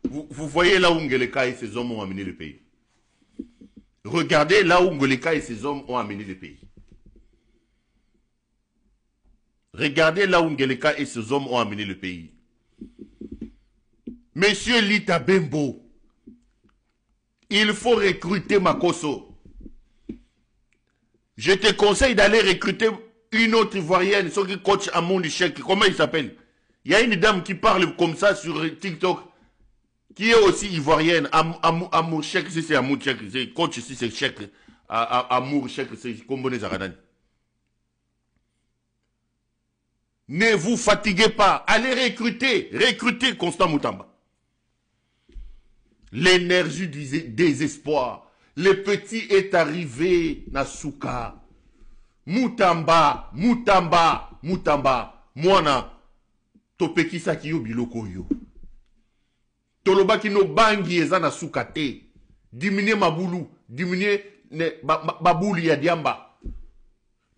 Vous voyez là où Ngeleka et ses hommes ont amené le pays. Regardez là où Ngeleka et ses hommes ont amené le pays. Regardez là où Ngeleka et ses hommes ont amené le pays. Monsieur Lita Bembo, il faut recruter Makosso. Je te conseille d'aller recruter une autre Ivoirienne, ceux qui coach Amoun Chek. Comment il s'appelle? Il y a une dame qui parle comme ça sur TikTok, qui est aussi Ivoirienne. Amour Chek, si c'est Amour Chek, c'est coach si c'est Chek. Amour Chek, c'est Kombone Zaradan. Ne vous fatiguez pas. Allez recruter Constant Moutamba. L'énergie du désespoir. Le petit est arrivé, Nasuka. Moutamba. Mwana. Topekisa kiyo biloko yo. Toloba kino bangi eza Nasuka te. Diminuer mabulu. Diminuer babulu ya diamba.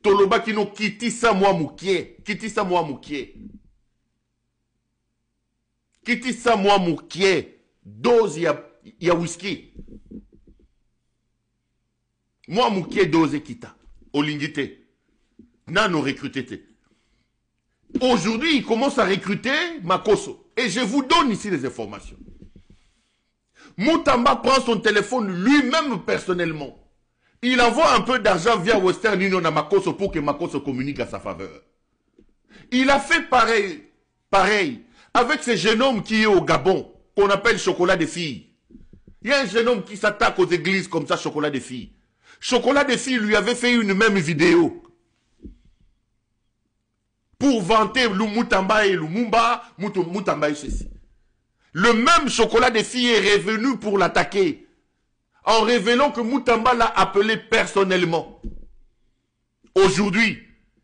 Toloba kino kitisa mwa mukie. Kitisa mwa mukie. Dose ya whisky. Moi, Mouké dose kita. Olingite. Nano recruté. Aujourd'hui, il commence à recruter Makosso. Et je vous donne ici les informations. Moutamba prend son téléphone lui-même personnellement. Il envoie un peu d'argent via Western Union à Makosso pour que Makosso communique à sa faveur. Il a fait pareil avec ce jeune homme qui est au Gabon, qu'on appelle Chocolat des filles. Il y a un jeune homme qui s'attaque aux églises comme ça, Chocolat des filles. Chocolat des filles lui avait fait une même vidéo pour vanter le Moutamba et Lumumba, Moutamba et ceci. Le même Chocolat des filles est revenu pour l'attaquer en révélant que Moutamba l'a appelé personnellement. Aujourd'hui,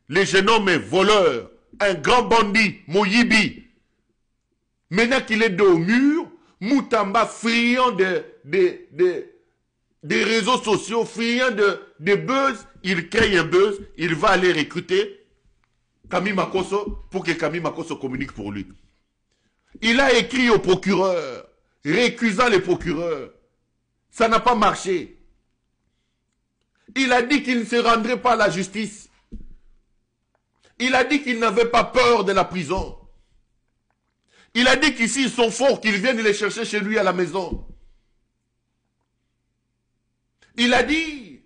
le jeune homme est voleur, un grand bandit, Moyibi. Maintenant qu'il est dos au mur, Moutamba friand des réseaux sociaux, friand de buzz, il crée un buzz, il va aller recruter Camille Makosso pour que Camille Makosso communique pour lui. Il a écrit au procureur, récusant les procureurs. Ça n'a pas marché. Il a dit qu'il ne se rendrait pas à la justice. Il a dit qu'il n'avait pas peur de la prison. Il a dit qu'ici ils sont forts, qu'ils viennent les chercher chez lui à la maison. Il a dit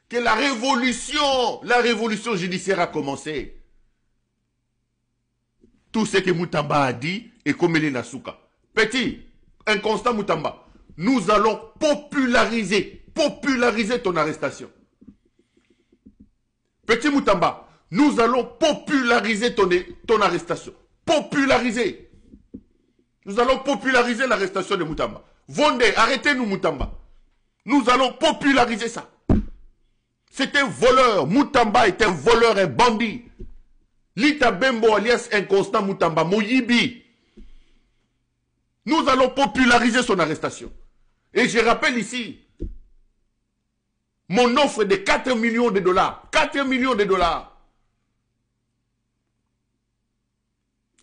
que la révolution judiciaire a commencé. Tout ce que Moutamba a dit est comme il est Nasuka. Petit, inconstant Moutamba, nous allons populariser ton arrestation. Petit Moutamba, nous allons populariser ton arrestation. Populariser. Nous allons populariser l'arrestation de Moutamba. Vendez, arrêtez-nous Moutamba. Nous allons populariser ça. C'est un voleur. Moutamba est un voleur, un bandit. Lita Bembo alias Inconstant Moutamba, Moyibi. Nous allons populariser son arrestation. Et je rappelle ici, mon offre de 4 millions de dollars. 4 millions de dollars.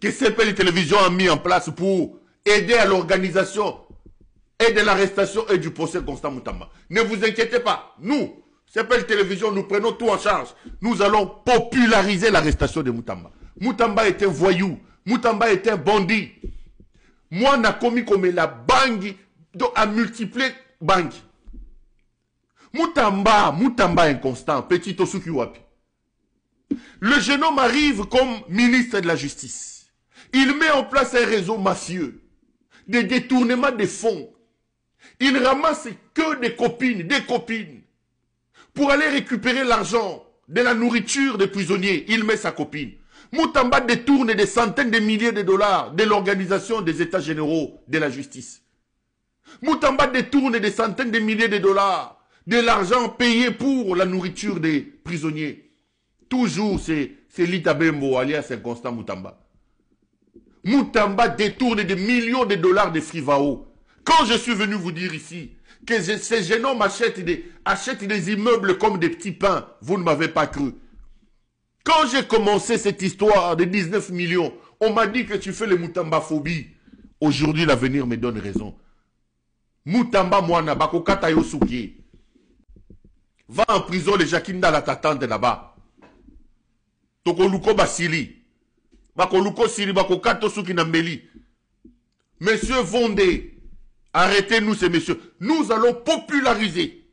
Que CPL Télévision a mis en place pour aider à l'organisation et de l'arrestation et du procès Constant Moutamba. Ne vous inquiétez pas. Nous, CPL Télévision, nous prenons tout en charge. Nous allons populariser l'arrestation de Moutamba. Moutamba est un voyou. Moutamba est un bandit. Moi, n'a commis comme la banque a multiplié banque. Moutamba inconstant, petit Tosuki Wapi. Le jeune homme arrive comme ministre de la Justice. Il met en place un réseau mafieux, des détournements de fonds. Il ramasse que des copines, pour aller récupérer l'argent de la nourriture des prisonniers. Il met sa copine. Moutamba détourne des centaines de milliers de dollars de l'organisation des États généraux de la justice. Moutamba détourne des centaines de milliers de dollars de l'argent payé pour la nourriture des prisonniers. Toujours c'est Lita Bembo alias Inconstant Moutamba. Moutamba détourne des millions de dollars de Frivao. Quand je suis venu vous dire ici que ces jeunes hommes achètent des immeubles comme des petits pains, vous ne m'avez pas cru. Quand j'ai commencé cette histoire de 19 millions, On m'a dit que tu fais le Moutamba-phobie. Aujourd'hui, l'avenir me donne raison. Moutamba Mouana, Bako Katayo Souki. Va en prison, les Jakinda la t'attendent là-bas. Toko Luko Basili. Bako Luko Sili, Bako Kato Souki Nambeli. Messieurs Vondé, arrêtez-nous ces messieurs. Nous allons populariser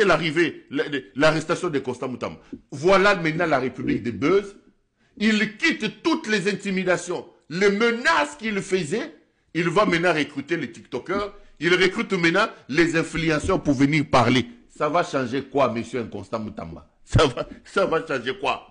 l'arrivée, l'arrestation de Constant Moutamba. Voilà maintenant la République des buzz. Il quitte toutes les intimidations, les menaces qu'il faisait. Il va maintenant recruter les TikTokers. Il recrute maintenant les influenceurs pour venir parler. Ça va changer quoi, monsieur Constant Moutamba? Ça va changer quoi?